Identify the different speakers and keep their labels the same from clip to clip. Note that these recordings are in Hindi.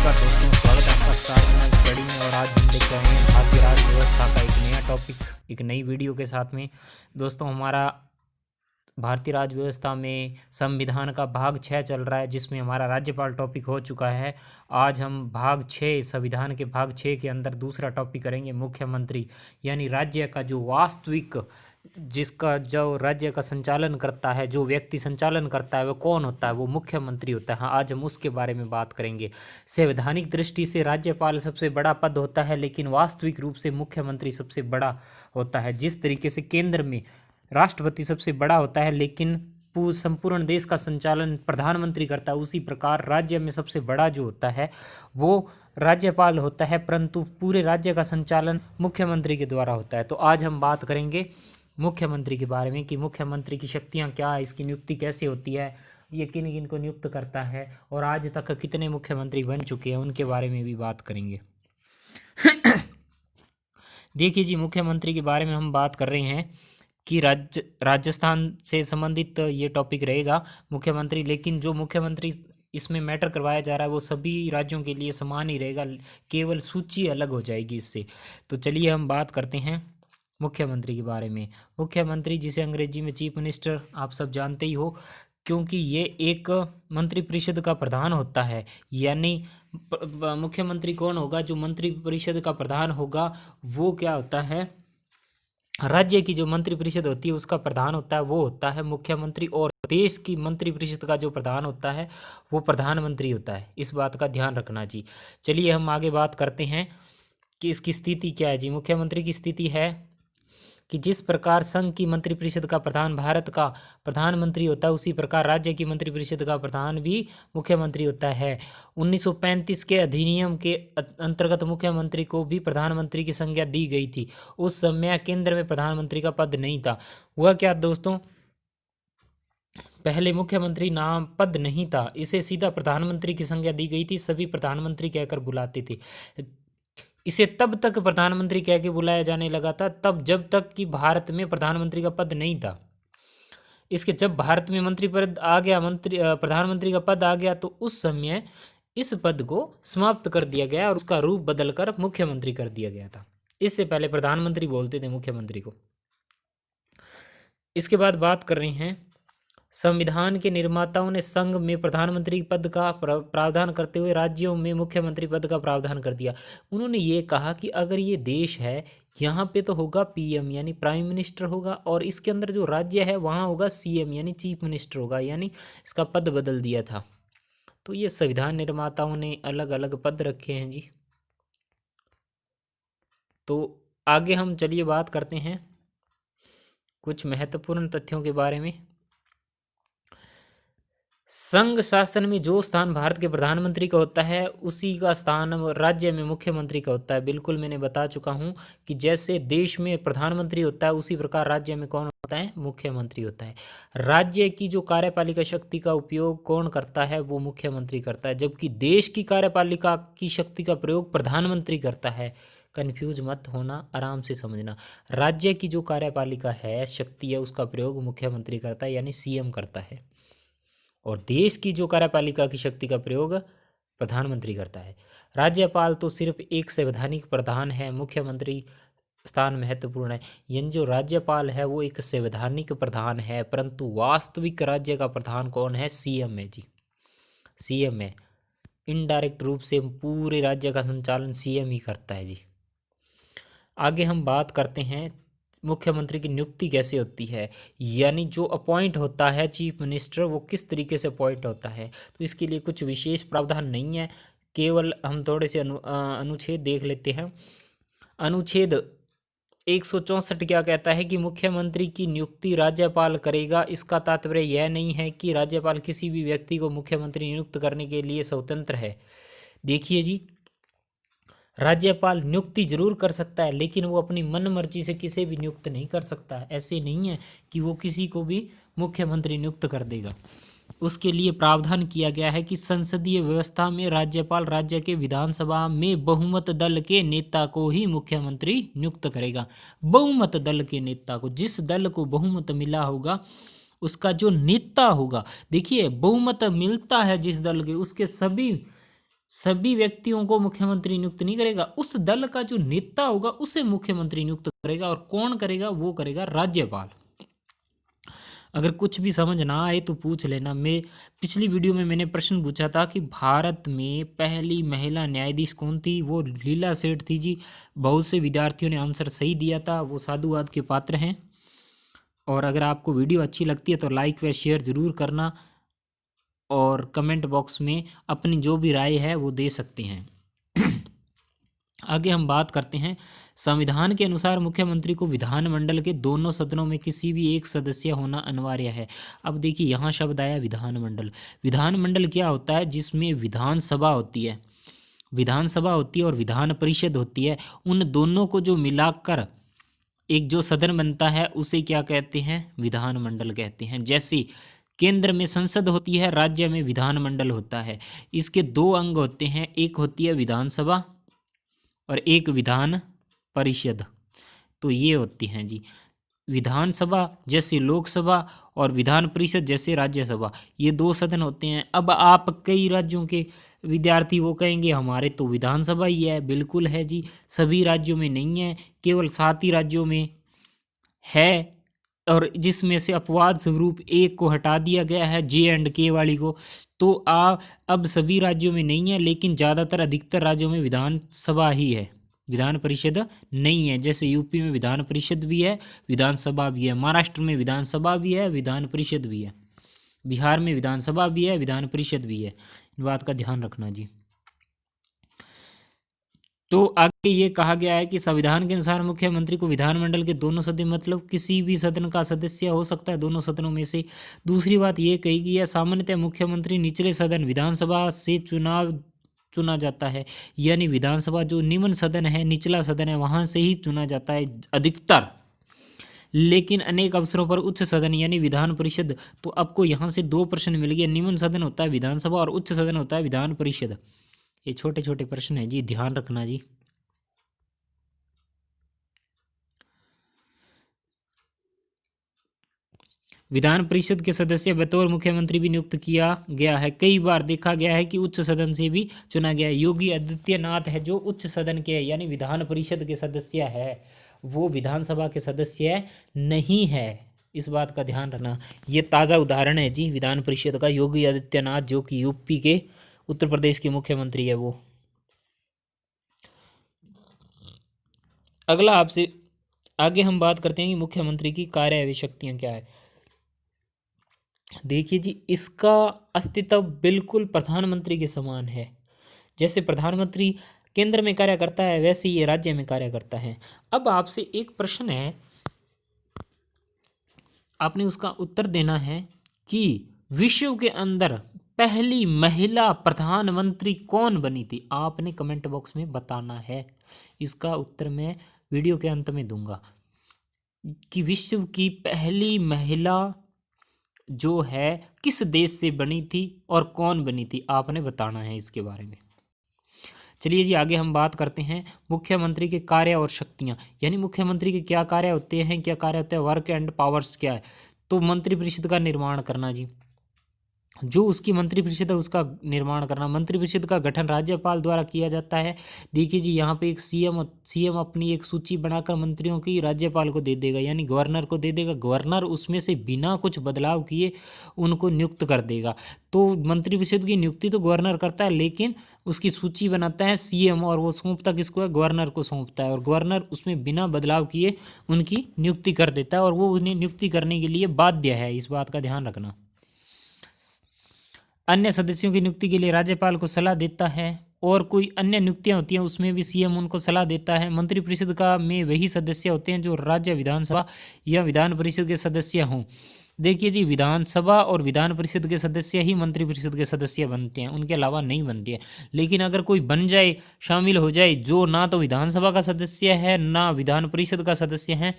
Speaker 1: नमस्कार दोस्तों, स्वागत है आपका स्टार चैनल स्टडी में। और आज हम लेकर आए हैं भारतीय राज्य व्यवस्था का एक नया टॉपिक, एक नई वीडियो के साथ में। दोस्तों, हमारा भारतीय राज्य व्यवस्था में संविधान का भाग 6 चल रहा है, जिसमें हमारा राज्यपाल टॉपिक हो चुका है। आज हम भाग 6 संविधान के भाग 6 के अंदर दूसरा टॉपिक करेंगे, मुख्यमंत्री, यानी राज्य का जो वास्तविक, जिसका जो राज्य का संचालन करता है, जो व्यक्ति संचालन करता है वो कौन होता है, वो मुख्यमंत्री होता है। हाँ, आज हम उसके बारे में बात करेंगे। संवैधानिक दृष्टि से राज्यपाल सबसे बड़ा पद होता है, लेकिन वास्तविक रूप से मुख्यमंत्री सबसे बड़ा होता है। जिस तरीके से केंद्र में राष्ट्रपति सबसे बड़ा होता है, लेकिन संपूर्ण देश का संचालन प्रधानमंत्री करता है, उसी प्रकार राज्य में सबसे बड़ा जो होता है वो राज्यपाल होता है, परंतु पूरे राज्य का संचालन मुख्यमंत्री के द्वारा होता है। तो आज हम बात करेंगे मुख्यमंत्री के बारे में कि मुख्यमंत्री की शक्तियां क्या है, इसकी नियुक्ति कैसे होती है, ये किन किन को नियुक्त करता है, और आज तक कितने मुख्यमंत्री बन चुके हैं उनके बारे में भी बात करेंगे। देखिए जी, मुख्यमंत्री के बारे में हम बात कर रहे हैं कि राजस्थान से संबंधित ये टॉपिक रहेगा मुख्यमंत्री, लेकिन जो मुख्यमंत्री इसमें मैटर करवाया जा रहा है वो सभी राज्यों के लिए समान ही रहेगा, केवल सूची अलग हो जाएगी इससे। तो चलिए हम बात करते हैं मुख्यमंत्री के बारे में। मुख्यमंत्री, जिसे अंग्रेजी में चीफ मिनिस्टर आप सब जानते ही हो, क्योंकि ये एक मंत्रिपरिषद का प्रधान होता है। यानी मुख्यमंत्री कौन होगा? जो मंत्रिपरिषद का प्रधान होगा वो क्या होता है, राज्य की जो मंत्रिपरिषद होती है उसका प्रधान होता है, वो होता है मुख्यमंत्री। और देश की मंत्रिपरिषद का जो प्रधान होता है वो प्रधानमंत्री होता है। इस बात का ध्यान रखना जी। चलिए हम आगे बात करते हैं कि इसकी स्थिति क्या है जी। मुख्यमंत्री की स्थिति है कि जिस प्रकार संघ की मंत्रिपरिषद का प्रधान भारत का प्रधानमंत्री होता है, उसी प्रकार राज्य की मंत्रिपरिषद का प्रधान भी मुख्यमंत्री होता है। 1935 के अधिनियम के अंतर्गत मुख्यमंत्री को भी प्रधानमंत्री की संज्ञा दी गई थी। उस समय केंद्र में प्रधानमंत्री का पद नहीं था। हुआ क्या दोस्तों, पहले मुख्यमंत्री नाम पद नहीं था, इसे सीधा प्रधानमंत्री की संज्ञा दी गई थी। सभी प्रधानमंत्री कहकर बुलाते थे। इसे तब तक प्रधानमंत्री कह के बुलाया जाने लगा था तब जब तक कि भारत में प्रधानमंत्री का पद नहीं था। इसके जब भारत में मंत्री पद आ गया, प्रधानमंत्री का पद आ गया, तो उस समय इस पद को समाप्त कर दिया गया और उसका रूप बदलकर मुख्यमंत्री कर दिया गया था। इससे पहले प्रधानमंत्री बोलते थे मुख्यमंत्री को। इसके बाद बात कर रहे हैं, संविधान के निर्माताओं ने संघ में प्रधानमंत्री पद का प्रावधान करते हुए राज्यों में मुख्यमंत्री पद का प्रावधान कर दिया। उन्होंने ये कहा कि अगर ये देश है, यहाँ पे तो होगा पीएम यानी प्राइम मिनिस्टर होगा, और इसके अंदर जो राज्य है वहाँ होगा सीएम यानी चीफ मिनिस्टर होगा, यानी इसका पद बदल दिया था। तो ये संविधान निर्माताओं ने अलग अलग पद रखे हैं जी। तो आगे हम चलिए बात करते हैं कुछ महत्वपूर्ण तथ्यों के बारे में। संघ शासन में जो स्थान भारत के प्रधानमंत्री का होता है, उसी का स्थान राज्य में मुख्यमंत्री का होता है। बिल्कुल मैंने बता चुका हूं कि जैसे देश में प्रधानमंत्री होता है, उसी प्रकार राज्य में कौन होता है? मुख्यमंत्री होता है। राज्य की जो कार्यपालिका शक्ति का उपयोग कौन करता है? वो मुख्यमंत्री करता है, जबकि देश की कार्यपालिका की शक्ति का प्रयोग प्रधानमंत्री करता है। कन्फ्यूज मत होना, आराम से समझना। राज्य की जो कार्यपालिका है, शक्ति है, उसका प्रयोग मुख्यमंत्री करता है यानी सीएम करता है, और देश की जो कार्यपालिका की शक्ति का प्रयोग प्रधानमंत्री करता है। राज्यपाल तो सिर्फ एक संवैधानिक प्रधान है, मुख्यमंत्री स्थान महत्वपूर्ण है। यानी जो राज्यपाल है वो एक संवैधानिक प्रधान है, परंतु वास्तविक राज्य का प्रधान कौन है? सीएम है जी, सीएम है। इनडायरेक्ट रूप से पूरे राज्य का संचालन सीएम ही करता है जी। आगे हम बात करते हैं मुख्यमंत्री की नियुक्ति कैसे होती है, यानी जो अपॉइंट होता है चीफ मिनिस्टर, वो किस तरीके से अपॉइंट होता है। तो इसके लिए कुछ विशेष प्रावधान नहीं है, केवल हम थोड़े से अनुच्छेद देख लेते हैं। अनुच्छेद 164 क्या कहता है कि मुख्यमंत्री की नियुक्ति राज्यपाल करेगा। इसका तात्पर्य यह नहीं है कि राज्यपाल किसी भी व्यक्ति को मुख्यमंत्री नियुक्त करने के लिए स्वतंत्र है। देखिए जी, राज्यपाल नियुक्ति जरूर कर सकता है, लेकिन वो अपनी मन मर्जी से किसी भी नियुक्त नहीं कर सकता। ऐसे नहीं है कि वो किसी को भी मुख्यमंत्री नियुक्त कर देगा। उसके लिए प्रावधान किया गया है कि संसदीय व्यवस्था में राज्यपाल राज्य के विधानसभा में बहुमत दल के नेता को ही मुख्यमंत्री नियुक्त करेगा। बहुमत दल के नेता को, जिस दल को बहुमत मिला होगा उसका जो नेता होगा, देखिए बहुमत मिलता है जिस दल के, उसके सभी सभी व्यक्तियों को मुख्यमंत्री नियुक्त नहीं करेगा, उस दल का जो नेता होगा उसे मुख्यमंत्री नियुक्त करेगा। और कौन करेगा? वो करेगा राज्यपाल। अगर कुछ भी समझ ना आए तो पूछ लेना। मैं पिछली वीडियो में मैंने प्रश्न पूछा था कि भारत में पहली महिला न्यायाधीश कौन थी? वो लीला सेठ थी जी। बहुत से विद्यार्थियों ने आंसर सही दिया था, वो साधुवाद के पात्र हैं। और अगर आपको वीडियो अच्छी लगती है तो लाइक व शेयर ज़रूर करना, और कमेंट बॉक्स में अपनी जो भी राय है वो दे सकते हैं। आगे हम बात करते हैं। संविधान के अनुसार मुख्यमंत्री को विधानमंडल के दोनों सदनों में किसी भी एक सदस्य होना अनिवार्य है। अब देखिए यहाँ शब्द आया विधानमंडल। विधानमंडल क्या होता है? जिसमें विधानसभा होती है, विधानसभा होती है और विधान परिषद होती है। उन दोनों को जो मिलाकर एक जो सदन बनता है उसे क्या कहते हैं? विधानमंडल कहते हैं। जैसे केंद्र में संसद होती है, राज्य में विधानमंडल होता है। इसके दो अंग होते हैं, एक होती है विधानसभा और एक विधान परिषद। तो ये होती हैं जी विधानसभा जैसे लोकसभा और विधान परिषद जैसे राज्यसभा, ये दो सदन होते हैं। अब आप कई राज्यों के विद्यार्थी वो कहेंगे हमारे तो विधानसभा ही है। बिल्कुल है जी, सभी राज्यों में नहीं है, केवल 7 ही राज्यों में है, और जिसमें से अपवाद स्वरूप एक को हटा दिया गया है, J&K वाली को। तो अब सभी राज्यों में नहीं है, लेकिन ज़्यादातर अधिकतर राज्यों में विधानसभा ही है, विधान परिषद नहीं है। जैसे यूपी में विधान परिषद भी है, विधानसभा भी है। महाराष्ट्र में विधानसभा भी है, विधान परिषद भी है। बिहार में विधानसभा भी है, विधान परिषद भी है। इन बात का ध्यान रखना जी। तो आगे ये कहा गया है कि संविधान के अनुसार मुख्यमंत्री को विधानमंडल के दोनों सदन, मतलब किसी भी सदन का सदस्य हो सकता है दोनों सदनों में से। दूसरी बात ये कही गई है, सामान्यतः मुख्यमंत्री निचले सदन विधानसभा से चुना जाता है। यानी विधानसभा जो निम्न सदन है, निचला सदन है, वहाँ से ही चुना जाता है अधिकतर। लेकिन अनेक अवसरों पर उच्च सदन यानी विधान परिषद, तो आपको यहाँ से 2 प्रश्न मिल गए। निम्न सदन होता है विधानसभा और उच्च सदन होता है विधान परिषद। ये छोटे छोटे प्रश्न है जी, ध्यान रखना जी। विधान परिषद के सदस्य बतौर मुख्यमंत्री भी नियुक्त किया गया है। कई बार देखा गया है कि उच्च सदन से भी चुना गया है। योगी आदित्यनाथ है जो उच्च सदन के यानी विधान परिषद के सदस्य है, वो विधानसभा के सदस्य नहीं है। इस बात का ध्यान रखना। ये ताज़ा उदाहरण है जी विधान परिषद का, योगी आदित्यनाथ जो कि यूपी के, उत्तर प्रदेश के मुख्यमंत्री है वो। अगला आपसे आगे हम बात करते हैं कि मुख्यमंत्री की कार्य शक्तियाँ क्या है। देखिए जी, इसका अस्तित्व बिल्कुल प्रधानमंत्री के समान है। जैसे प्रधानमंत्री केंद्र में कार्य करता है, वैसे ही ये राज्य में कार्य करता है। अब आपसे एक प्रश्न है, आपने उसका उत्तर देना है कि विश्व के अंदर पहली महिला प्रधानमंत्री कौन बनी थी? आपने कमेंट बॉक्स में बताना है। इसका उत्तर मैं वीडियो के अंत में दूंगा कि विश्व की पहली महिला जो है किस देश से बनी थी और कौन बनी थी, आपने बताना है इसके बारे में। चलिए जी, आगे हम बात करते हैं मुख्यमंत्री के कार्य और शक्तियां, यानी मुख्यमंत्री के क्या कार्य होते हैं, क्या कार्य होते हैं, वर्क एंड पावर्स क्या है। तो मंत्रिपरिषद का निर्माण करना जी, जो उसकी मंत्रिपरिषद है उसका निर्माण करना। मंत्रिपरिषद का गठन राज्यपाल द्वारा किया जाता है। देखिए जी, यहाँ पे एक सीएम अपनी एक सूची बनाकर मंत्रियों की राज्यपाल को दे देगा, यानी गवर्नर को दे देगा। गवर्नर उसमें से बिना कुछ बदलाव किए उनको नियुक्त कर देगा। तो मंत्रिपरिषद की नियुक्ति तो गवर्नर करता है, लेकिन उसकी सूची बनाता है सीएम, और वो सौंपता किसको है? गवर्नर को सौंपता है। और गवर्नर उसमें बिना बदलाव किए उनकी नियुक्ति कर देता है, और वो उन्हें नियुक्ति करने के लिए बाध्य है। इस बात का ध्यान रखना। अन्य सदस्यों की नियुक्ति के लिए राज्यपाल को सलाह देता है, और कोई अन्य नियुक्तियां होती हैं उसमें भी सीएम उनको सलाह देता है। मंत्रिपरिषद का में वही सदस्य होते हैं जो राज्य विधानसभा या विधान परिषद के सदस्य हों। देखिए जी, विधानसभा और विधान परिषद के सदस्य ही मंत्रिपरिषद के सदस्य बनते हैं, उनके अलावा नहीं बनते हैं। लेकिन अगर कोई बन जाए, शामिल हो जाए, जो ना तो विधानसभा का सदस्य है ना विधान परिषद का सदस्य है,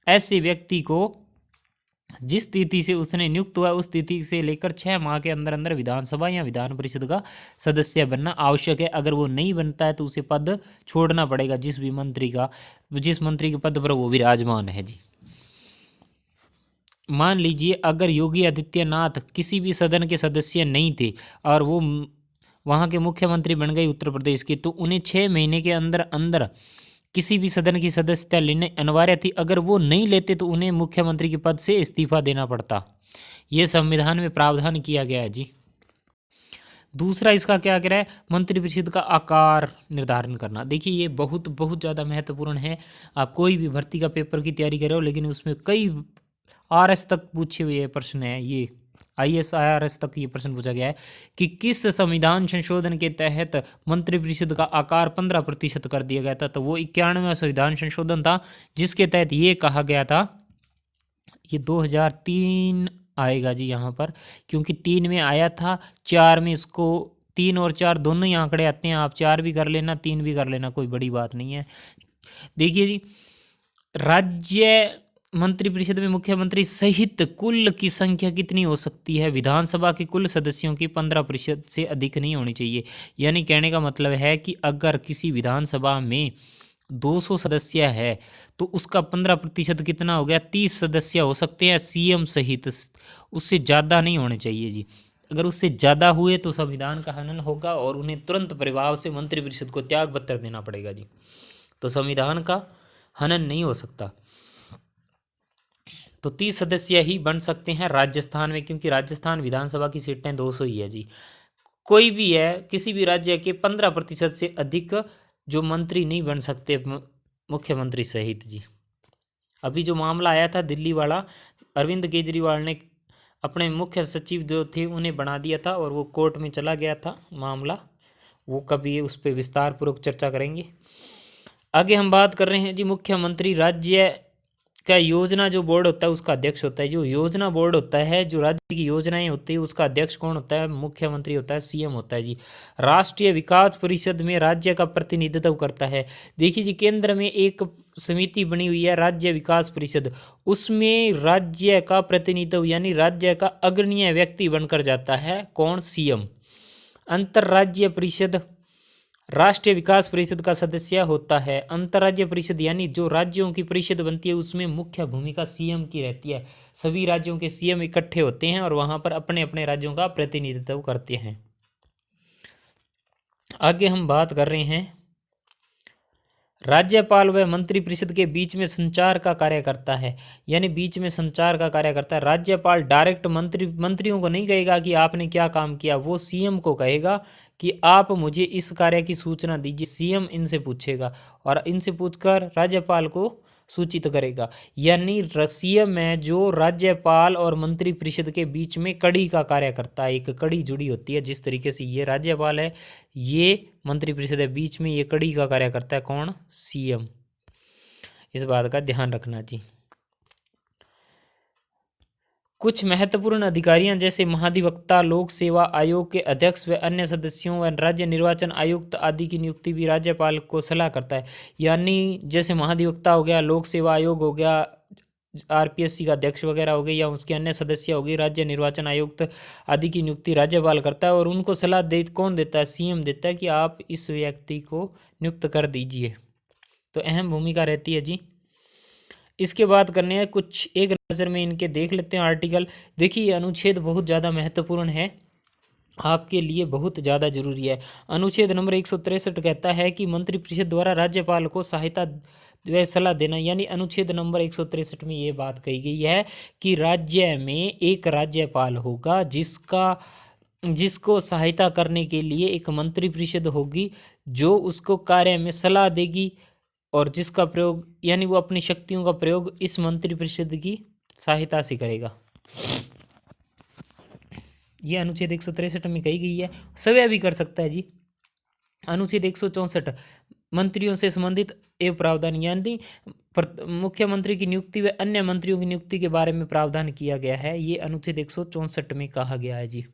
Speaker 1: ऐसे व्यक्ति को जिस तिथि से उसने नियुक्त हुआ उस तिथि से लेकर 6 माह के अंदर अंदर विधानसभा या विधान परिषद का सदस्य बनना आवश्यक है। अगर वो नहीं बनता है तो उसे पद छोड़ना पड़ेगा, जिस मंत्री के पद पर वो विराजमान है जी। मान लीजिए अगर योगी आदित्यनाथ किसी भी सदन के सदस्य नहीं थे और वो वहाँ के मुख्यमंत्री बन गए उत्तर प्रदेश के, तो उन्हें 6 महीने के अंदर अंदर किसी भी सदन की सदस्यता लेने अनिवार्य थी। अगर वो नहीं लेते तो उन्हें मुख्यमंत्री के पद से इस्तीफा देना पड़ता। ये संविधान में प्रावधान किया गया है जी। दूसरा इसका क्या कह रहा है, मंत्रिपरिषद का आकार निर्धारण करना। देखिए ये बहुत बहुत ज़्यादा महत्वपूर्ण है। आप कोई भी भर्ती का पेपर की तैयारी कर रहे हो, लेकिन उसमें कई आरएस तक पूछे हुए प्रश्न है, ये आईएएस आरएस तक ये प्रश्न पूछा गया है कि किस संविधान संशोधन के तहत मंत्रिपरिषद का आकार 15% कर दिया गया था। तो वो 91वां संविधान संशोधन था, जिसके तहत ये कहा गया था, ये 2003 आएगा जी यहाँ पर, क्योंकि 3 में आया था, 4 में इसको 3 और 4 दोनों ही आंकड़े आते हैं। आप 4 भी कर लेना, 3 भी कर लेना, कोई बड़ी बात नहीं है। देखिए जी, राज्य मंत्रिपरिषद में मुख्यमंत्री सहित कुल की संख्या कितनी हो सकती है? विधानसभा के कुल सदस्यों की 15% से अधिक नहीं होनी चाहिए। यानी कहने का मतलब है कि अगर किसी विधानसभा में 200 सदस्य है तो उसका 15% कितना हो गया? 30 सदस्य हो सकते हैं सीएम सहित, उससे ज़्यादा नहीं होने चाहिए जी। अगर उससे ज़्यादा हुए तो संविधान का हनन होगा और उन्हें तुरंत प्रभाव से मंत्रिपरिषद को त्याग पत्र देना पड़ेगा जी। तो संविधान का हनन नहीं हो सकता। तो 30 सदस्य ही बन सकते हैं राजस्थान में, क्योंकि राजस्थान विधानसभा की सीटें 200 ही है जी। कोई भी है, किसी भी राज्य के 15% से अधिक जो मंत्री नहीं बन सकते मुख्यमंत्री सहित जी। अभी जो मामला आया था दिल्ली वाला, अरविंद केजरीवाल ने अपने मुख्य सचिव जो थे उन्हें बना दिया था और वो कोर्ट में चला गया था मामला। वो कभी उस पर विस्तार पूर्वक चर्चा करेंगे। आगे हम बात कर रहे हैं जी, मुख्यमंत्री राज्य का योजना जो बोर्ड होता है उसका अध्यक्ष होता है। जो योजना बोर्ड होता है, जो राज्य की योजनाएं होती है, उसका अध्यक्ष कौन होता है? मुख्यमंत्री होता है, सीएम होता है जी। राष्ट्रीय विकास परिषद में राज्य का प्रतिनिधित्व करता है। देखिए जी, केंद्र में एक समिति बनी हुई है राज्य विकास परिषद, उसमें राज्य का प्रतिनिधित्व यानी राज्य का अग्रणीय व्यक्ति बनकर जाता है कौन? सीएम। अंतर्राज्यीय परिषद राष्ट्रीय विकास परिषद का सदस्य होता है। अंतर्राज्यीय परिषद यानी जो राज्यों की परिषद बनती है उसमें मुख्य भूमिका सीएम की रहती है। सभी राज्यों के सीएम इकट्ठे होते हैं और वहां पर अपने अपने राज्यों का प्रतिनिधित्व करते हैं। आगे हम बात कर रहे हैं, राज्यपाल व मंत्रिपरिषद के बीच में संचार का कार्य करता है। यानी बीच में संचार का कार्य करता है। राज्यपाल डायरेक्ट मंत्रियों को नहीं कहेगा कि आपने क्या काम किया, वो सीएम को कहेगा कि आप मुझे इस कार्य की सूचना दीजिए। सीएम इनसे पूछेगा और इनसे पूछकर राज्यपाल को सूचित करेगा। यानी सीएम है जो राज्यपाल और मंत्रिपरिषद के बीच में कड़ी का कार्य करता है, एक कड़ी जुड़ी होती है। जिस तरीके से ये राज्यपाल है, ये मंत्रिपरिषद है, बीच में ये कड़ी का कार्य करता है कौन? सीएम। इस बात का ध्यान रखना जी। कुछ महत्वपूर्ण अधिकारियां जैसे महाधिवक्ता, लोक सेवा आयोग के अध्यक्ष व अन्य सदस्यों व राज्य निर्वाचन आयुक्त आदि की नियुक्ति भी राज्यपाल को सलाह करता है। यानी जैसे महाधिवक्ता हो गया, लोक सेवा आयोग हो गया, आरपीएससी का अध्यक्ष वगैरह हो गए या उसके अन्य सदस्य हो गए, राज्य निर्वाचन आयुक्त आदि की नियुक्ति राज्यपाल करता है और उनको सलाह कौन देता है? सीएम देता है कि आप इस व्यक्ति को नियुक्त कर दीजिए। तो अहम भूमिका रहती है जी। इसके बाद करने हैं कुछ, एक नज़र में इनके देख लेते हैं आर्टिकल। देखिए ये अनुच्छेद बहुत ज़्यादा महत्वपूर्ण है, आपके लिए बहुत ज़्यादा जरूरी है। अनुच्छेद नंबर 163 कहता है कि मंत्रिपरिषद द्वारा राज्यपाल को सहायता व सलाह देना। यानी अनुच्छेद नंबर 163 में ये बात कही गई है कि राज्य में एक राज्यपाल होगा जिसको सहायता करने के लिए एक मंत्रिपरिषद होगी जो उसको कार्य में सलाह देगी और जिसका प्रयोग यानी वो अपनी शक्तियों का प्रयोग इस मंत्रिपरिषद की सहायता से करेगा। ये अनुच्छेद 163 में कही गई है। सवै भी कर सकता है जी। अनुच्छेद 164 मंत्रियों से संबंधित एवं प्रावधान, यानी मुख्यमंत्री की नियुक्ति व अन्य मंत्रियों की नियुक्ति के बारे में प्रावधान किया गया है। ये अनुच्छेद 164 में कहा गया है जी।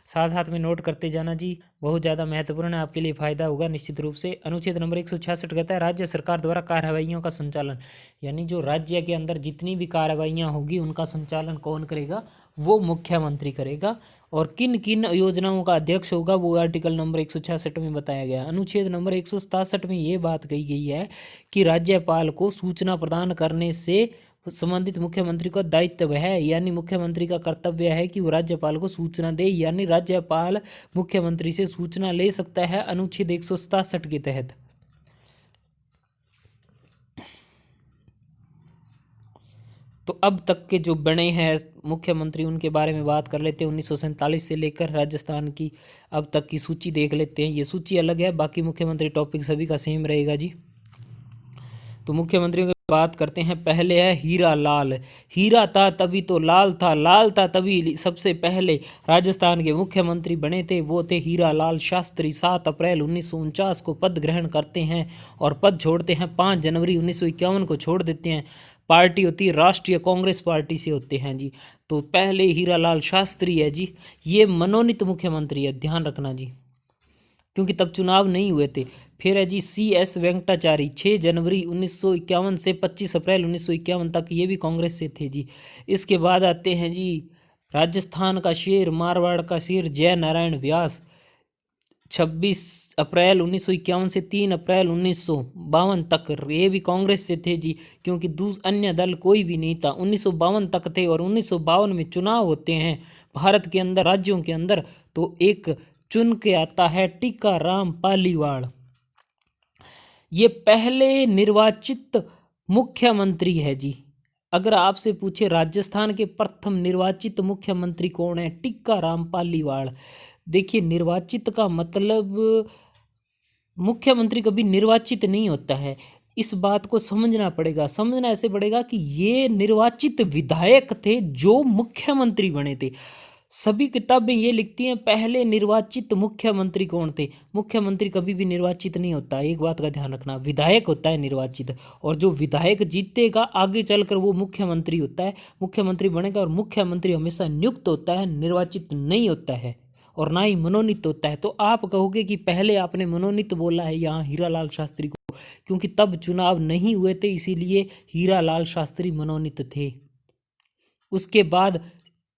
Speaker 1: साथ साथ में नोट करते जाना जी, बहुत ज़्यादा महत्वपूर्ण है, आपके लिए फायदा होगा निश्चित रूप से। अनुच्छेद नंबर 166 कहता है राज्य सरकार द्वारा कार्रवाइयों का संचालन। यानी जो राज्य के अंदर जितनी भी कार्रवाइयाँ होगी उनका संचालन कौन करेगा? वो मुख्यमंत्री करेगा। और किन किन योजनाओं का अध्यक्ष होगा वो आर्टिकल नंबर 166 में बताया गया। अनुच्छेद नंबर 167 में ये बात कही गई है कि राज्यपाल को सूचना प्रदान करने से संबंधित मुख्यमंत्री का दायित्व है, यानी मुख्यमंत्री का कर्तव्य है कि वो राज्यपाल को सूचना दे, यानी राज्यपाल मुख्यमंत्री से सूचना ले सकता है अनुच्छेद 167 के तहत। तो अब तक के जो बने हैं मुख्यमंत्री उनके बारे में बात कर लेते हैं। 1947 से लेकर राजस्थान की अब तक की सूची देख लेते हैं। ये सूची अलग है, बाकी मुख्यमंत्री टॉपिक सभी का सेम रहेगा जी। तो मुख्यमंत्रियों की बात करते हैं। पहले है हीरा लाल। हीरा था तभी तो लाल था, लाल था तभी सबसे पहले राजस्थान के मुख्यमंत्री बने थे, वो थे हीरा लाल शास्त्री। 7 अप्रैल 1949 को पद ग्रहण करते हैं और पद छोड़ते हैं 5 जनवरी 1951 को छोड़ देते हैं। पार्टी होती है राष्ट्रीय कांग्रेस पार्टी से होते हैं जी। तो पहले हीरा लाल शास्त्री है जी, ये मनोनीत मुख्यमंत्री है, ध्यान रखना जी, क्योंकि तब चुनाव नहीं हुए थे। फिर है जी CS वेंकटाचारी, 6 जनवरी 1951 से 25 अप्रैल 1951 तक, ये भी कांग्रेस से थे जी। इसके बाद आते हैं जी राजस्थान का शेर, मारवाड़ का शेर जय नारायण व्यास, 26 अप्रैल 1951 से 3 अप्रैल 1952 तक, ये भी कांग्रेस से थे जी, क्योंकि अन्य दल कोई भी नहीं था। 1952 तक थे और 1952 में चुनाव होते हैं भारत के अंदर, राज्यों के अंदर, तो एक चुन के आता है टीकाराम पालीवाल। ये पहले निर्वाचित मुख्यमंत्री है जी। अगर आपसे पूछे राजस्थान के प्रथम निर्वाचित मुख्यमंत्री कौन है, टीकाराम पालीवाल। देखिए, निर्वाचित का मतलब मुख्यमंत्री कभी निर्वाचित नहीं होता है, इस बात को समझना पड़ेगा। समझना ऐसे पड़ेगा कि ये निर्वाचित विधायक थे जो मुख्यमंत्री बने थे। सभी किताबें ये लिखती हैं पहले निर्वाचित मुख्यमंत्री कौन थे। मुख्यमंत्री कभी भी निर्वाचित नहीं होता, एक बात का ध्यान रखना, विधायक होता है निर्वाचित, और जो विधायक जीतेगा आगे चलकर वो मुख्यमंत्री होता है, मुख्यमंत्री बनेगा। और मुख्यमंत्री हमेशा नियुक्त होता है, निर्वाचित नहीं होता है, और ना ही मनोनीत होता है। तो आप कहोगे कि पहले आपने मनोनीत बोला है यहाँ हीरालाल शास्त्री को, क्योंकि तब चुनाव नहीं हुए थे, इसीलिए हीरालाल शास्त्री मनोनीत थे। उसके बाद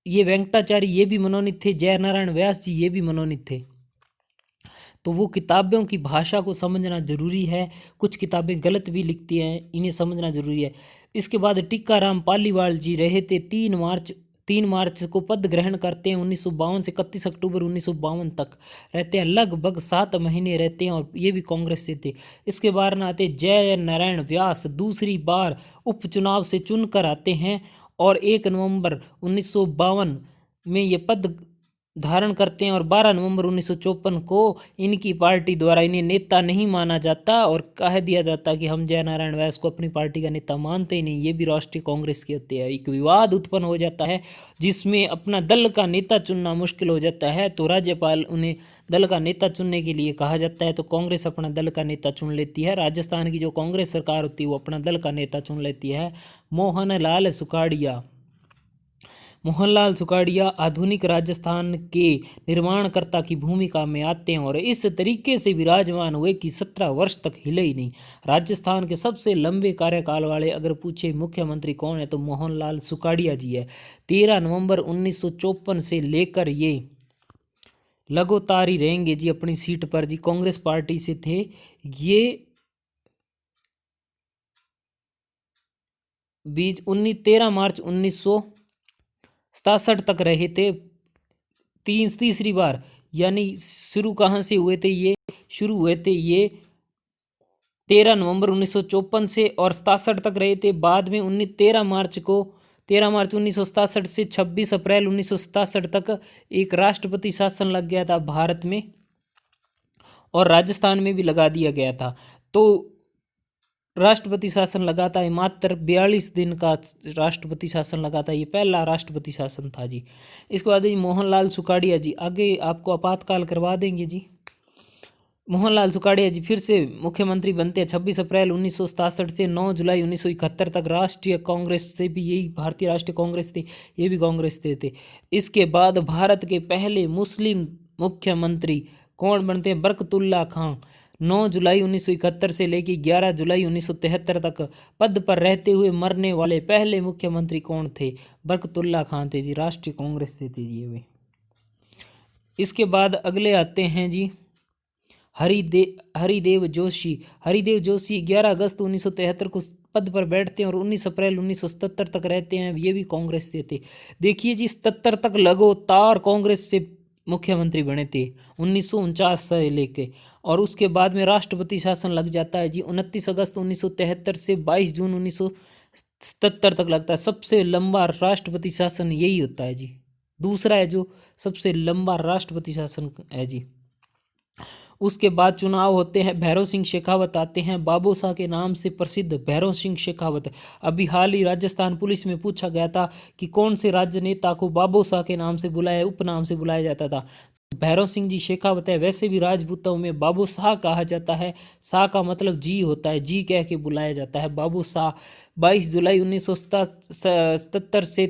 Speaker 1: ये वेंकटाचारी, ये भी मनोनीत थे। जय नारायण व्यास जी, ये भी मनोनीत थे। तो वो किताबों की भाषा को समझना जरूरी है, कुछ किताबें गलत भी लिखती हैं, इन्हें समझना जरूरी है। इसके बाद टीकाराम पालीवाल जी रहे थे 3 मार्च को पद ग्रहण करते हैं। 1952 से 31 अक्टूबर 1952 तक रहते हैं, लगभग 7 महीने रहते हैं, और ये भी कांग्रेस से थे। इसके बाद ना आते जय नारायण व्यास, दूसरी बार उपचुनाव से चुनकर आते हैं, और 1 नवंबर 1952 में ये पद धारण करते हैं, और 12 नवंबर 1954 को इनकी पार्टी द्वारा इन्हें नेता नहीं माना जाता और कह दिया जाता कि हम जय नारायण व्यास को अपनी पार्टी का नेता मानते ही नहीं, ये भी राष्ट्रीय कांग्रेस के होते हैं। एक विवाद उत्पन्न हो जाता है जिसमें अपना दल का नेता चुनना मुश्किल हो जाता है, तो राज्यपाल उन्हें दल का नेता चुनने के लिए कहा जाता है, तो कांग्रेस अपना दल का नेता चुन लेती है। राजस्थान की जो कांग्रेस सरकार होती है वो अपना दल का नेता चुन लेती है। मोहनलाल सुखाड़िया आधुनिक राजस्थान के निर्माणकर्ता की भूमिका में आते हैं, और इस तरीके से विराजमान हुए कि 17 वर्ष तक हिले ही नहीं। राजस्थान के सबसे लंबे कार्यकाल वाले अगर पूछे मुख्यमंत्री कौन है तो मोहनलाल सुखाड़िया जी है। 13 नवंबर 1954 से लेकर ये लगातार ही रहेंगे जी अपनी सीट पर जी, कांग्रेस पार्टी से थे ये। 13 मार्च 1967 तक रहे थे तीसरी बार। यानी शुरू कहाँ से हुए थे ये, शुरू हुए थे ये 13 नवंबर 1954 से, और 67 तक रहे थे। बाद में 13 मार्च 1967 से 26 अप्रैल 1967 तक एक राष्ट्रपति शासन लग गया था भारत में, और राजस्थान में भी लगा दिया गया था। तो राष्ट्रपति शासन लगा था, मात्र 42 दिन का राष्ट्रपति शासन लगा था, ये पहला राष्ट्रपति शासन था जी। इसके बाद जी मोहनलाल सुखाड़िया जी, आगे आपको आपातकाल करवा देंगे जी। मोहनलाल सुखाड़िया जी फिर से मुख्यमंत्री बनते हैं 26 अप्रैल 1967 से 9 जुलाई 1971 तक। राष्ट्रीय कांग्रेस से भी, यही भारतीय राष्ट्रीय कांग्रेस थे, ये भी कांग्रेस थे। इसके बाद भारत के पहले मुस्लिम मुख्यमंत्री कौन बनते हैं, बरकतुल्ला खां। 9 जुलाई 1971 से लेकर 11 जुलाई 1973 तक पद पर रहते हुए मरने वाले पहले मुख्यमंत्री कौन थे, बरकतुल्ला खां थे जी, राष्ट्रीय कांग्रेस से थे ये वे। इसके बाद अगले आते हैं जी हरिदेव जोशी। 11 अगस्त 1973 को पद पर बैठते हैं और 19 अप्रैल 1977 तक रहते हैं, ये भी कांग्रेस से थे। देखिए जी, 77 तक लगातार कांग्रेस से मुख्यमंत्री बने थे 1949 से लेके, और उसके बाद में राष्ट्रपति शासन लग जाता है जी 29 अगस्त 1973 से 22 जून 1977 तक लगता है। सबसे लंबा राष्ट्रपति शासन यही होता है जी, दूसरा है जो सबसे लंबा राष्ट्रपति शासन है जी। उसके बाद चुनाव होते हैं, भैरव सिंह शेखावत आते हैं, बाबू शाह के नाम से प्रसिद्ध भैरव सिंह शेखावत। अभी हाल ही राजस्थान पुलिस में पूछा गया था कि कौन से राज्य नेता को बाबू शाह के नाम से बुलाया, उपनाम से बुलाया जाता था, भैरव सिंह जी शेखावत है। वैसे भी राजपूतों में बाबू शाह कहा जाता है, शाह का मतलब जी होता है, जी कह के बुलाया जाता है बाबू शाह। 22 जुलाई 1977 से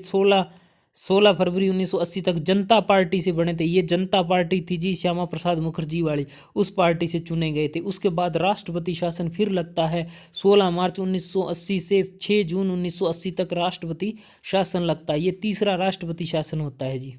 Speaker 1: 16 फरवरी 1980 तक जनता पार्टी से बने थे। ये जनता पार्टी थी जी श्यामा प्रसाद मुखर्जी वाली, उस पार्टी से चुने गए थे। उसके बाद राष्ट्रपति शासन फिर लगता है 16 मार्च 1980 से 6 जून 1980 तक राष्ट्रपति शासन लगता है। ये तीसरा राष्ट्रपति शासन होता है जी।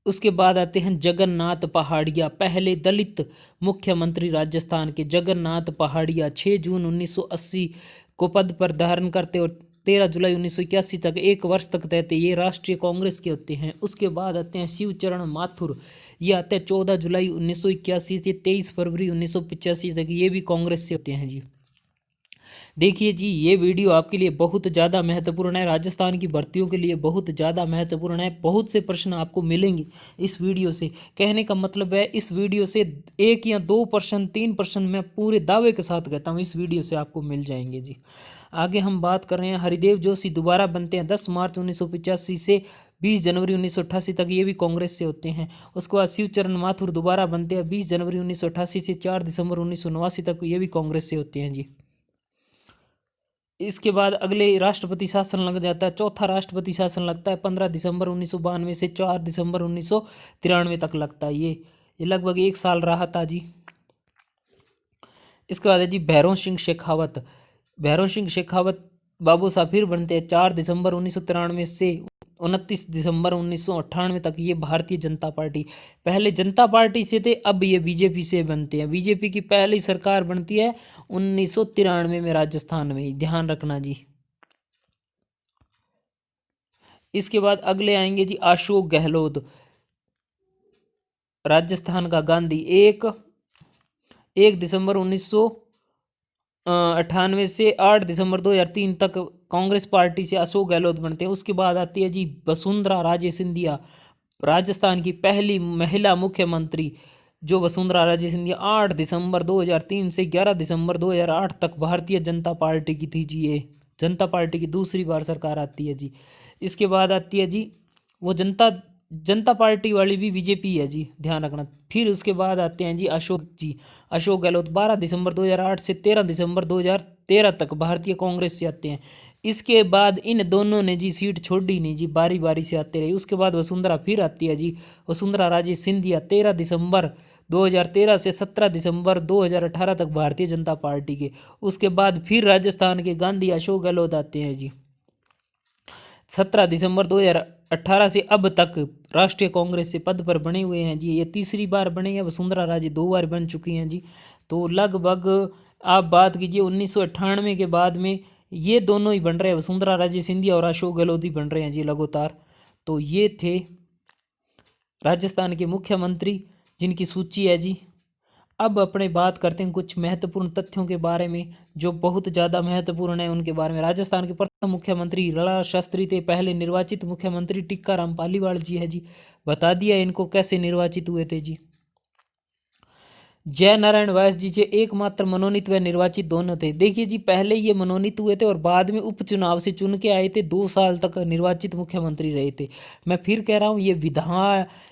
Speaker 1: उसके बाद आते हैं जगन्नाथ पहाड़िया, पहले दलित मुख्यमंत्री राजस्थान के जगन्नाथ पहाड़िया 6 जून 1980 को पद पर धारण करते और 13 जुलाई 1981 तक 1 वर्ष तक रहते। ये राष्ट्रीय कांग्रेस के होते हैं। उसके बाद आते हैं शिवचरण माथुर, ये आते हैं 14 जुलाई 1981 से 23 फरवरी 1985 तक, ये भी कांग्रेस से होते हैं जी। देखिए जी, ये वीडियो आपके लिए बहुत ज़्यादा महत्वपूर्ण है, राजस्थान की भर्तियों के लिए बहुत ज़्यादा महत्वपूर्ण है। बहुत से प्रश्न आपको मिलेंगे इस वीडियो से। कहने का मतलब है इस वीडियो से 1 या 2 प्रश्न 3 प्रश्न मैं पूरे दावे के साथ कहता हूँ इस वीडियो से आपको मिल जाएंगे जी। आगे हम बात कर रहे हैं, हरिदेव जोशी दोबारा बनते हैं 10 मार्च 1985 से 20 जनवरी 1988 तक, ये भी कांग्रेस से होते हैं। उसके बाद शिवचरण माथुर दोबारा बनते हैं 20 जनवरी 1988 से 4 दिसंबर 1989 तक, ये भी कांग्रेस से होते हैं जी। इसके बाद अगले राष्ट्रपति शासन लग जाता है, चौथा राष्ट्रपति शासन लगता है 15 दिसंबर 1992 से 4 दिसंबर 1993 तक लगता है। ये लगभग 1 साल रहा था जी। इसके बाद है जी भैरव सिंह शेखावत। भैरव सिंह शेखावत बाबू साहब फिर बनते हैं 4 दिसंबर 1993 से 29 दिसंबर 1998 तक, ये भारतीय जनता पार्टी। पहले जनता पार्टी से थे, अब ये बीजेपी से बनते हैं। बीजेपी की पहली सरकार बनती है 1993 में राजस्थान में, ध्यान रखना जी। इसके बाद अगले आएंगे जी अशोक गहलोत, राजस्थान का गांधी। 1 दिसंबर 1998 से 8 दिसंबर 2003 तक कांग्रेस पार्टी से अशोक गहलोत बनते हैं। उसके बाद आती है जी वसुंधरा राजे सिंधिया, राजस्थान की पहली महिला मुख्यमंत्री जो वसुंधरा राजे सिंधिया 8 दिसंबर 2003 से 11 दिसंबर 2008 तक भारतीय जनता पार्टी की थी जी। ये जनता पार्टी की दूसरी बार सरकार आती है जी। इसके बाद आती है जी वो जनता पार्टी वाली भी बीजेपी है जी, ध्यान रखना। फिर उसके बाद आते हैं जी अशोक गहलोत 12 दिसंबर 2008 से 13 दिसंबर 2013 तक भारतीय कांग्रेस से आते हैं। इसके बाद इन दोनों ने जी सीट छोड़ी नहीं जी, बारी बारी से आते रहे। उसके बाद वसुंधरा फिर आती है जी, वसुंधरा राजे सिंधिया 13 दिसंबर 2013 से 17 दिसंबर 2018 तक भारतीय जनता पार्टी के। उसके बाद फिर राजस्थान के गांधी अशोक गहलोत आते हैं जी 17 दिसंबर 2018 से अब तक राष्ट्रीय कांग्रेस से पद पर बने हुए हैं जी। ये तीसरी बार बने हैं, वसुंधरा राजे 2 बार बन चुकी हैं जी। तो लगभग आप बात कीजिए 1998 के बाद में ये दोनों ही बन रहे हैं, वसुंधरा राजे सिंधिया और अशोक गहलोत ही बन रहे हैं जी लगातार। तो ये थे राजस्थान के मुख्यमंत्री जिनकी सूची है जी। अब अपने बात करते हैं कुछ महत्वपूर्ण तथ्यों के बारे में जो बहुत ज़्यादा महत्वपूर्ण है उनके बारे में। राजस्थान के प्रथम मुख्यमंत्री लाला शास्त्री थे, पहले निर्वाचित मुख्यमंत्री टिक्काराम पालीवाल जी है जी। बता दिया इनको कैसे निर्वाचित हुए थे जी। जय नारायण व्यास जी से एकमात्र मनोनीत व निर्वाचित दोनों थे। देखिए जी, पहले ये मनोनीत हुए थे और बाद में उपचुनाव से चुन के आए थे, 2 साल तक निर्वाचित मुख्यमंत्री रहे थे। मैं फिर कह रहा हूँ, ये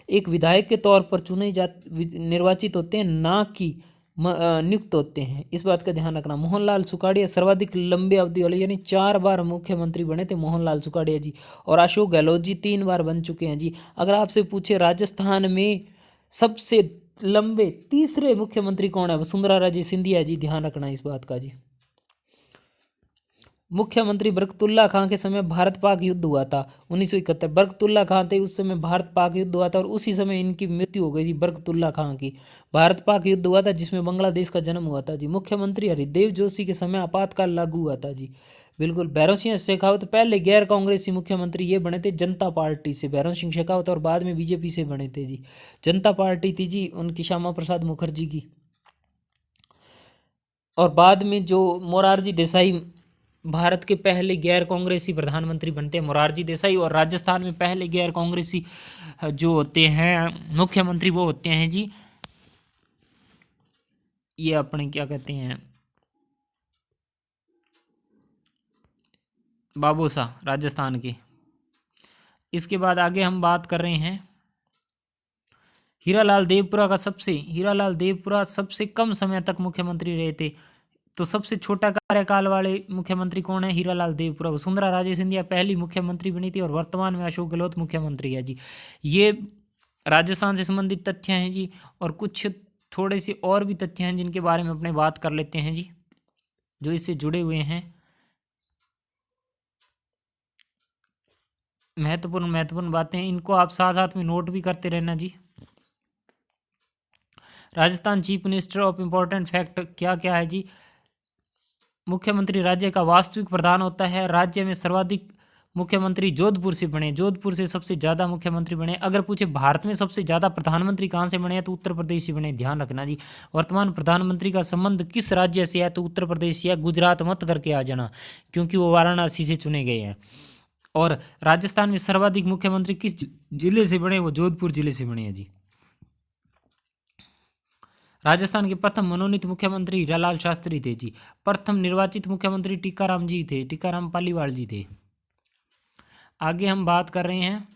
Speaker 1: एक विधायक के तौर पर निर्वाचित होते हैं, ना कि नियुक्त होते हैं। इस बात का ध्यान रखना। मोहनलाल सुखाड़िया सर्वाधिक लंबे अवधि वाले, यानी 4 बार मुख्यमंत्री बने थे मोहनलाल सुखाड़िया जी। और अशोक गहलोत जी 3 बार बन चुके हैं जी। अगर आपसे पूछे राजस्थान में सबसे लंबे तीसरे मुख्यमंत्री कौन है, वसुंधरा राजे सिंधिया जी, ध्यान रखना इस बात का जी। मुख्यमंत्री बरकतुल्ला खां के समय भारत पाक युद्ध हुआ था 1971। बरकतुल्ला खां थे उस समय भारत पाक युद्ध हुआ था और उसी समय इनकी मृत्यु हो गई थी बरकतुल्ला खां की। भारत पाक युद्ध हुआ था जिसमें बांग्लादेश का जन्म हुआ था जी। मुख्यमंत्री हरिदेव जोशी के समय आपातकाल लागू हुआ था जी। बिल्कुल। भैरव सिंह शेखावत पहले गैर कांग्रेसी मुख्यमंत्री ये बने थे जनता पार्टी से, भैरव सिंह शेखावत, और बाद में बीजेपी से बने थे जी। जनता पार्टी थी जी उनकी श्यामा प्रसाद मुखर्जी की। और बाद में जो मोरारजी देसाई भारत के पहले गैर कांग्रेसी प्रधानमंत्री बनते हैं मोरारजी देसाई, और राजस्थान में पहले गैर कांग्रेसी जो होते हैं मुख्यमंत्री वो होते हैं जी ये अपने क्या कहते हैं बाबूसा राजस्थान के। इसके बाद आगे हम बात कर रहे हैं हीरालाल देवपुरा सबसे कम समय तक मुख्यमंत्री रहे थे। तो सबसे छोटा कार्यकाल वाले मुख्यमंत्री कौन है? हीरालाल देवपुरा। वसुंधरा राजे सिंधिया पहली मुख्यमंत्री बनी थी और वर्तमान में अशोक गहलोत मुख्यमंत्री है जी। ये राजस्थान से संबंधित तथ्य हैं जी। और कुछ थोड़े से और भी तथ्य हैं जिनके बारे में अपने बात कर लेते हैं जी, जो इससे जुड़े हुए हैं। महत्वपूर्ण बातें, इनको आप साथ साथ में नोट भी करते रहना जी। Rajasthan chief minister of important fact क्या क्या है जी। मुख्यमंत्री राज्य का वास्तविक प्रधान होता है। राज्य में सर्वाधिक मुख्यमंत्री जोधपुर से बने, जोधपुर से सबसे ज़्यादा मुख्यमंत्री बने। अगर पूछे भारत में सबसे ज़्यादा प्रधानमंत्री कहाँ से बने हैं तो उत्तर प्रदेश से बने, ध्यान रखना जी। वर्तमान प्रधानमंत्री का संबंध किस राज्य से है तो उत्तर प्रदेश या गुजरात मत करके आ जाना, क्योंकि वो वाराणसी से चुने गए हैं। और राजस्थान में सर्वाधिक मुख्यमंत्री किस जिले से बने, वो जोधपुर जिले से बने हैं जी। राजस्थान के प्रथम मनोनीत मुख्यमंत्री हीरालाल शास्त्री थे जी। प्रथम निर्वाचित मुख्यमंत्री टीकाराम जी थे, टीकाराम पालीवाल जी थे। आगे हम बात कर रहे हैं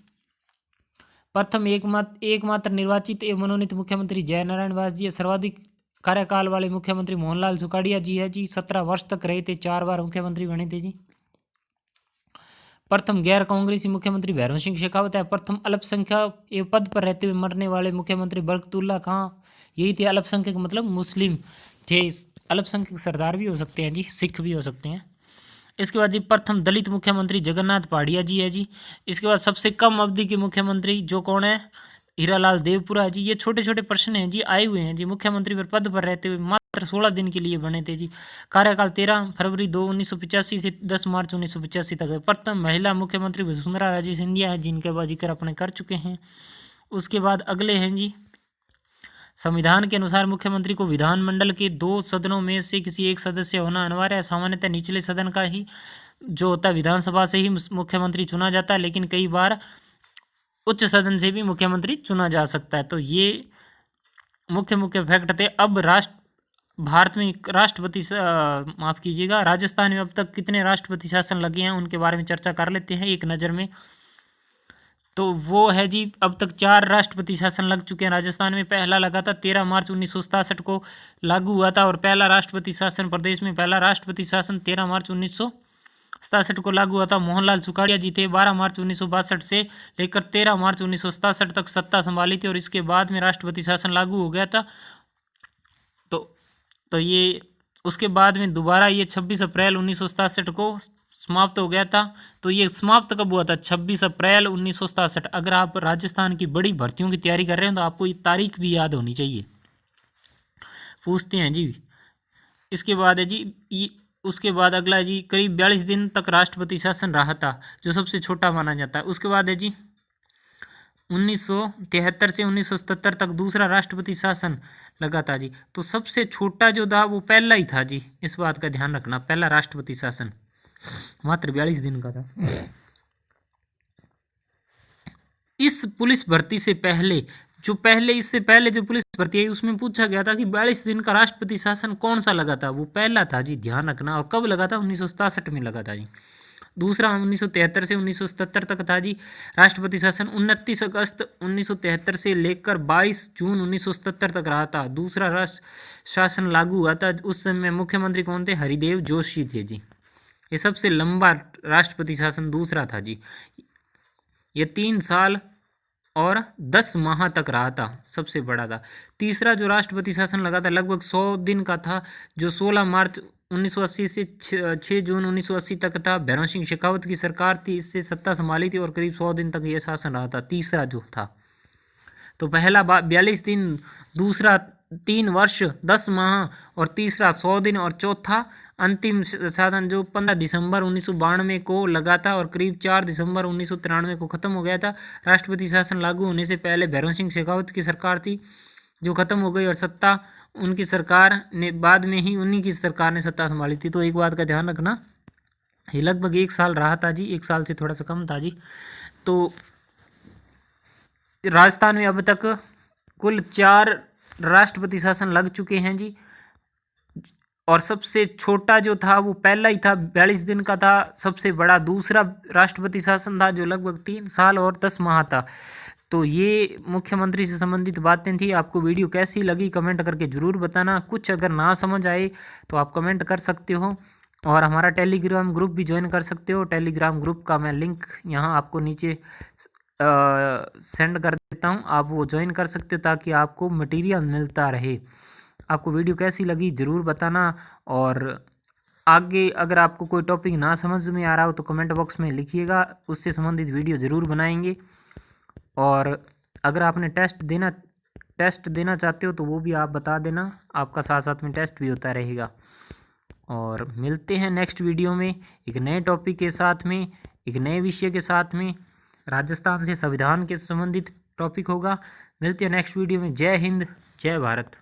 Speaker 1: प्रथम एकमात्र निर्वाचित एवं मनोनीत मुख्यमंत्री जयनारायण वास जी है। सर्वाधिक कार्यकाल वाले मुख्यमंत्री मोहनलाल सुखाड़िया जी है जी। 17 वर्ष तक रहे थे, 4 बार मुख्यमंत्री बने थे जी। प्रथम गैर कांग्रेसी मुख्यमंत्री भैरव सिंह शेखावत है। प्रथम अल्पसंख्यक एवं पद पर रहते हुए मरने वाले मुख्यमंत्री बरकतुल्ला खां, यही थे। अल्पसंख्यक मतलब मुस्लिम थे। अल्पसंख्यक सरदार भी हो सकते हैं जी, सिख भी हो सकते हैं। इसके बाद जी प्रथम दलित मुख्यमंत्री जगन्नाथ पहाड़िया जी है जी। इसके बाद सबसे कम अवधि के मुख्यमंत्री जो कौन है, हीरालाल देवपुरा जी। ये छोटे छोटे प्रश्न हैं जी, आए हुए हैं जी। मुख्यमंत्री पर पद पर रहते हुए मात्र 16 दिन के लिए बने थे जी। कार्यकाल 13 फरवरी 1985 से 10 मार्च 1985 तक है। प्रथम महिला मुख्यमंत्री वसुंधरा राजे सिंधिया है, जिनका जिक्र अपने कर चुके हैं। उसके बाद अगले हैं जी, संविधान के अनुसार मुख्यमंत्री को विधानमंडल के 2 सदनों में से किसी एक सदस्य होना अनिवार्य है। सामान्यतः निचले सदन का ही जो होता है विधानसभा से ही मुख्यमंत्री चुना जाता है, लेकिन कई बार उच्च सदन से भी मुख्यमंत्री चुना जा सकता है। तो ये मुख्य फैक्ट थे। अब भारत में राष्ट्रपति माफ़ कीजिएगा, राजस्थान में अब तक कितने राष्ट्रपति शासन लगे हैं उनके बारे में चर्चा कर लेते हैं एक नज़र में। तो वो है जी, अब तक 4 राष्ट्रपति शासन लग चुके हैं राजस्थान में। पहला लगा था 13 मार्च 1967 को लागू हुआ था, और पहला राष्ट्रपति शासन प्रदेश में पहला राष्ट्रपति शासन 13 मार्च 1967 को लागू हुआ था। मोहनलाल सुखाड़िया जी थे। 12 मार्च 1962 से लेकर 13 मार्च 1967 तक सत्ता संभाली थी, और इसके बाद में राष्ट्रपति शासन लागू हो गया था। तो ये उसके बाद में दोबारा ये 26 अप्रैल 1967 को समाप्त हो गया था। तो ये समाप्त कब हुआ था? 26 अप्रैल 1967। अगर आप राजस्थान की बड़ी भर्तियों की तैयारी कर रहे हैं तो आपको ये तारीख भी याद होनी चाहिए, पूछते हैं जी। इसके बाद है जी, उसके बाद अगला है जी, करीब 42 दिन तक राष्ट्रपति शासन रहा था, जो सबसे छोटा माना जाता है। उसके बाद है जी 1973 से 1977 तक दूसरा राष्ट्रपति शासन लगा था जी। तो सबसे छोटा जो था वो पहला ही था जी, इस बात का ध्यान रखना। पहला राष्ट्रपति शासन मात्र 42 दिन का था। इस पुलिस भर्ती से पहले इससे पहले जो पुलिस भर्ती है उसमें पूछा गया था कि 42 दिन का राष्ट्रपति शासन कौन सा लगा था, वो पहला था जी, ध्यान रखना। और कब लगा था? 1967 में लगा था जी। दूसरा 1973 से 1977 तक था जी राष्ट्रपति शासन। 29 अगस्त 1973 से लेकर 22 जून 1977 तक रहा था। दूसरा राष्ट्र शासन लागू हुआ था, उस समय मुख्यमंत्री कौन थे? हरिदेव जोशी थे जी। ये सबसे लंबा राष्ट्रपति शासन दूसरा था जी। ये 3 साल और 10 माह तक रहा था, सबसे बड़ा था। तीसरा जो राष्ट्रपति शासन लगा था लगभग 100 दिन का था, जो 16 मार्च 1980 से 6 जून 1980 तक था। भैरों सिंह शेखावत की सरकार थी, इससे सत्ता संभाली थी और करीब 100 दिन तक यह शासन रहा था। तीसरा जो था, तो पहला 42 दिन, दूसरा 3 वर्ष 10 माह और तीसरा 100 दिन और चौथा अंतिम शासन जो 15 दिसंबर 1992 को लगा था और करीब 4 दिसंबर 1993 को ख़त्म हो गया था। राष्ट्रपति शासन लागू होने से पहले भैरों सिंह शेखावत की सरकार थी जो ख़त्म हो गई और सत्ता उनकी सरकार ने बाद में ही उन्हीं की सरकार ने सत्ता संभाली थी। तो एक बात का ध्यान रखना, ये लगभग 1 साल रहा था जी, 1 साल से थोड़ा सा कम था जी। तो राजस्थान में अब तक कुल 4 राष्ट्रपति शासन लग चुके हैं जी, और सबसे छोटा जो था वो पहला ही था, 42 दिन का था। सबसे बड़ा दूसरा राष्ट्रपति शासन था जो लगभग 3 साल और 10 माह था। तो ये मुख्यमंत्री से संबंधित बातें थी। आपको वीडियो कैसी लगी कमेंट करके ज़रूर बताना। कुछ अगर ना समझ आए तो आप कमेंट कर सकते हो और हमारा टेलीग्राम ग्रुप भी ज्वाइन कर सकते हो। टेलीग्राम ग्रुप का मैं लिंक यहाँ आपको नीचे सेंड कर देता हूँ, आप वो ज्वाइन कर सकते हो ताकि आपको मटेरियल मिलता रहे। आपको वीडियो कैसी लगी ज़रूर बताना, और आगे अगर आपको कोई टॉपिक ना समझ में आ रहा हो तो कमेंट बॉक्स में लिखिएगा, उससे संबंधित वीडियो ज़रूर बनाएंगे। और अगर आपने टेस्ट देना चाहते हो तो वो भी आप बता देना, आपका साथ साथ में टेस्ट भी होता रहेगा। और मिलते हैं नेक्स्ट वीडियो में एक नए टॉपिक के साथ में, एक नए विषय के साथ में। राजस्थान से संविधान के संबंधित टॉपिक होगा। मिलते हैं नेक्स्ट वीडियो में। जय हिंद, जय भारत।